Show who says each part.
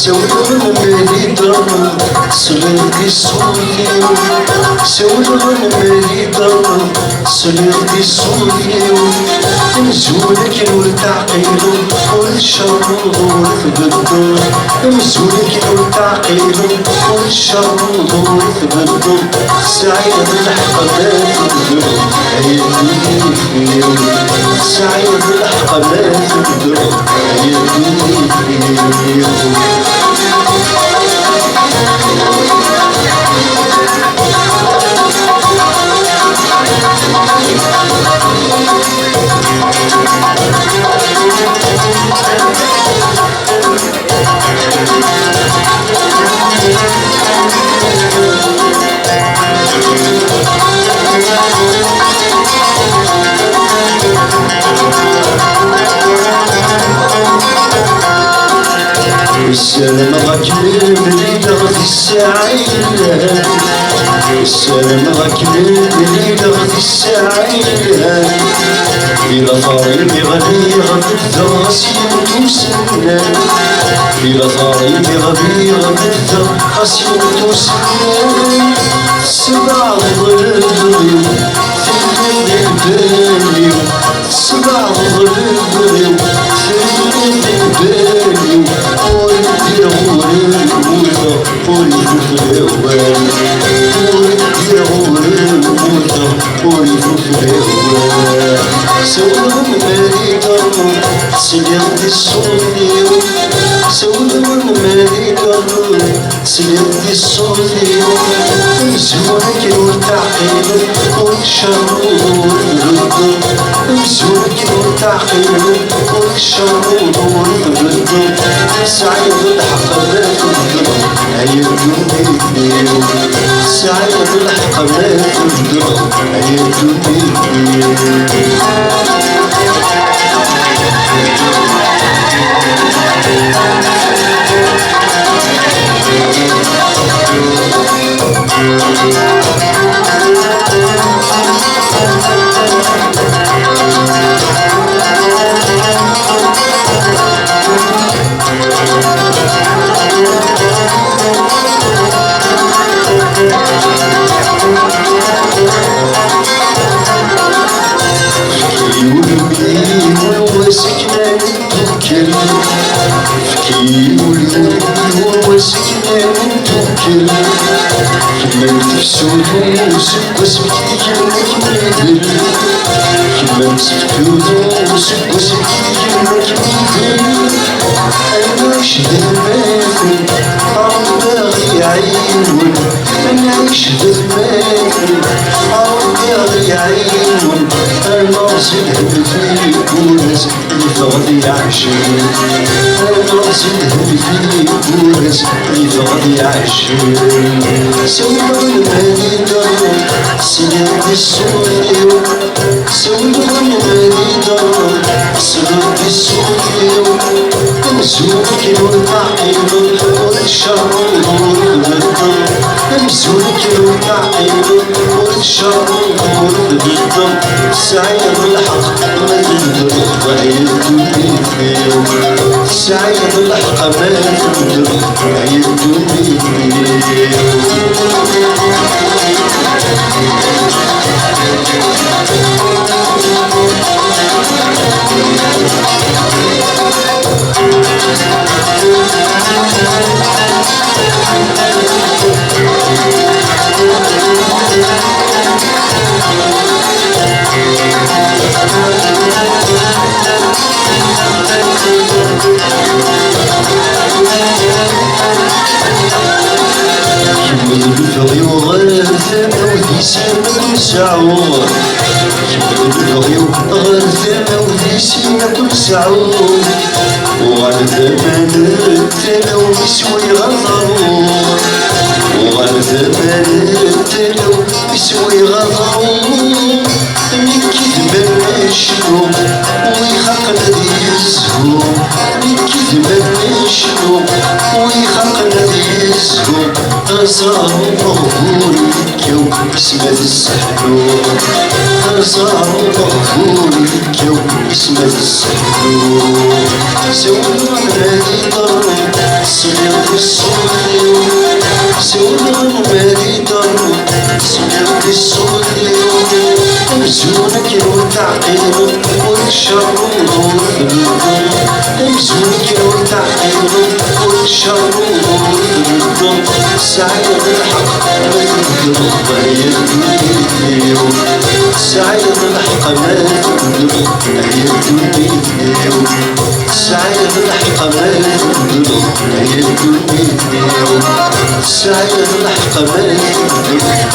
Speaker 1: سولغن مريضة سلطي صوفي سولغن مريضة سلطي صوفي مزولك والتعقيد والشر والثبت مزولك والتعقيد والشر والثبت سعيد الحقبات الدرب هيديني فيهم سعيد الحقبات الدرب هيديني فيهم السلام راكب الليلة في السعيدة السلام راكب الليلة في السعيدة بلا طريق غادي غتبدا غاسين وسنان بلا طريق غادي غتبدا غاسين وسنان سبع ضرب في البالي سبع ضرب في البالي سولغن مريضة سلطي الصوفي سولغن مريضة سلطي الصوفي مزولك والتعقيد والشر والثبت مزولك والتعقيد والشر والثبت سعيد الحقبات الدرب هيدوني فيهم سعيد الحقبات الدرب هيدوني فيهم وسكنة توكل فكي ولدي وسكنة توكل كما تفسدو وسك وسبكي كما كميدل كما تسفتو وسك وسبكي كما كميدل أنا شد الماثل باغي عيون أنا شد الماثل باغي عيون أنا زدت في كورس يفغضي عشرين أنا زدت في كورس يفغضي عشرين سولغن مريضة سلطي الصوفي سولغن مريضة سلطي الصوفي مزولك والتعقيد والشر والثبت مزولك والتعقيد والشر والثبت سعيد الحق ما تندرب هيدوني فيهم سعيد الحق ما تندرب هيدوني فيهم الفغيو غير ثما وذيسينا كل سعور الفغيو غير ثما وذيسينا كل سعور وعلى ثمان التلو يسوي غضرور وعلى ثمان التلو يسوي غضرور من كذبة نشنو ويخلقنا ذي الزهور من كذبة نشنو ويخلقنا ذي الزهور غزار مغفور كيو اسمه السحنور غزار مغفور كيو اسمه السحنور سوينا مالي ضر صغير في الصغير سوينا مالي ضر صغير في الصغير أمزونك والتعقيد والشر والذنوب أمزونك والتعقيد والشر والذنوب سعيد الحق ما تقدر هي الدنيا سعيد الحق ما تقدر هي الدنيا سعيد الحق ما تقدر هي الدنيا سعيد الحق ما تقدر